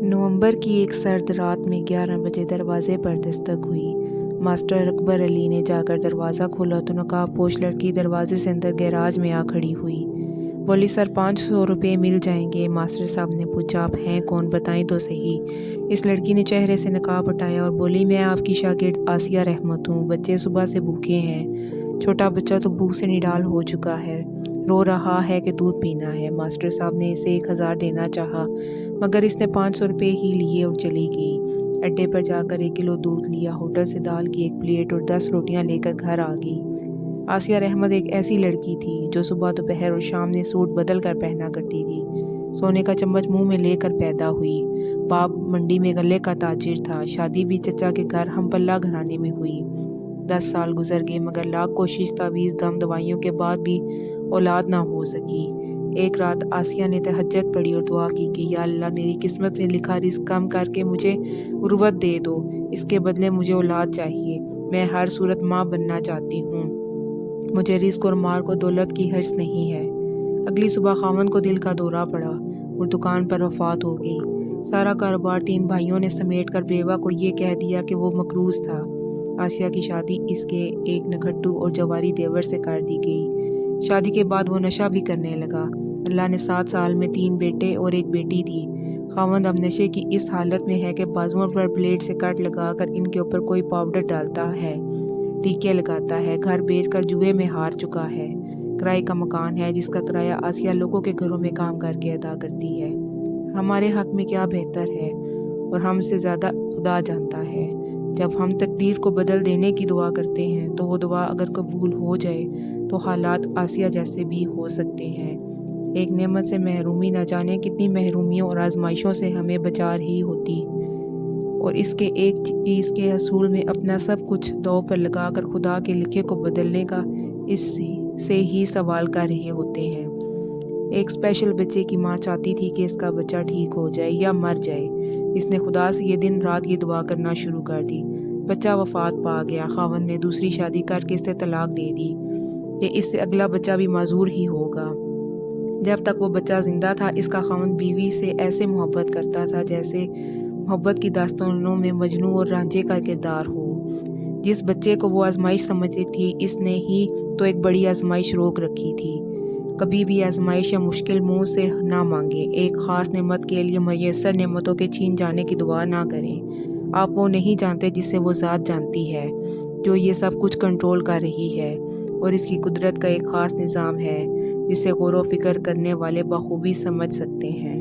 नवंबर की एक सर्द रात में 11 बजे दरवाजे पर दस्तक हुई। मास्टर अकबर अली ने जाकर दरवाज़ा खोला तो नकाबपोश लड़की दरवाजे से अंदर गैराज में आ खड़ी हुई। बोली, सर 500 रुपये मिल जाएंगे। मास्टर साहब ने पूछा, आप हैं कौन, बताएं तो सही। इस लड़की ने चेहरे से नकाब हटाया और बोली, मैं आपकी शागिर्द आसिया रहमत हूँ। बच्चे सुबह से भूखे हैं। छोटा बच्चा तो भूख से निढाल हो चुका है, रो रहा है कि दूध पीना है। मास्टर साहब ने इसे 1000 देना चाहा, मगर इसने 500 रुपये ही लिए और चली गई। अड्डे पर जाकर 1 किलो दूध लिया, होटल से दाल की 1 प्लेट और 10 रोटियां लेकर घर आ गई। आसिया रहमत एक ऐसी लड़की थी जो सुबह दोपहर और शाम में सूट बदल कर पहना करती थी। सोने का चम्मच मुंह में लेकर पैदा हुई। बाप मंडी में गले का ताजिर था। शादी भी चचा के घर हमपल्ला घराने में हुई। 10 साल गुजर गए, मगर लाख कोशिश, तावीज़, दम, दवाइयों के बाद भी औलाद ना हो सकी। एक रात आसिया ने तहज्जुद पढ़ी और दुआ की कि या अल्लाह, मेरी किस्मत में लिखा रिस्क कम करके मुझे गुर्बत दे दो। इसके बदले मुझे औलाद चाहिए। मैं हर सूरत माँ बनना चाहती हूँ। मुझे रिस्क और माल को दौलत की हर्ष नहीं है। अगली सुबह खामन को दिल का दौरा पड़ा और दुकान पर वफात हो गई। सारा कारोबार 3 भाइयों ने समेट कर बेवा को ये कह दिया कि वो मकरूज था। आसिया की शादी इसके एक नखट्टू और जवारी देवर से कर दी गई। शादी के बाद वो नशा भी करने लगा। अल्लाह ने 7 साल में 3 बेटे और 1 बेटी दी। खावंद अब नशे की इस हालत में है कि बाजुओं पर ब्लेड से कट लगाकर इनके ऊपर कोई पाउडर डालता है, टीके लगाता है। घर बेचकर जुए में हार चुका है। किराए का मकान है जिसका किराया आसिया लोगों के घरों में काम करके अदा करती है। हमारे हक में क्या बेहतर है और हमसे ज़्यादा खुदा जानता है। जब हम तकदीर को बदल देने की दुआ करते हैं तो वो दुआ अगर कबूल हो जाए तो हालात आसिया जैसे भी हो सकते हैं। एक नेमत से महरूमी न जाने कितनी महरूमियों और आजमाइशों से हमें बचा रही होती, और इसके एक चीज़ के हसूल में अपना सब कुछ दांव पर लगाकर खुदा के लिखे को बदलने का इससे ही सवाल कर रहे होते हैं। एक स्पेशल बच्चे की माँ चाहती थी कि इसका बच्चा ठीक हो जाए या मर जाए। इसने खुदा से ये दिन रात ये दुआ करना शुरू कर दी। बच्चा वफात पा गया। खावंद ने दूसरी शादी करके इसे तलाक दे दी कि इससे अगला बच्चा भी माजूर ही होगा। जब तक वो बच्चा जिंदा था, इसका खावंद बीवी से ऐसे मोहब्बत करता था जैसे मोहब्बत की दास्तानों में मजनू और रांझे का किरदार हो। जिस बच्चे को वो आजमाइश समझती थी, इसने ही तो एक बड़ी आजमाइश रोक रखी थी। कभी भी आजमाइश या मुश्किल मुंह से ना मांगे। एक ख़ास नेमत के लिए मैसर नेमतों के छीन जाने की दुआ ना करें। आप वो नहीं जानते जिसे वो ज़ात जानती है, जो ये सब कुछ कंट्रोल कर रही है, और इसकी कुदरत का एक ख़ास निज़ाम है जिसे गौर व फिक्र करने वाले बखूबी समझ सकते हैं।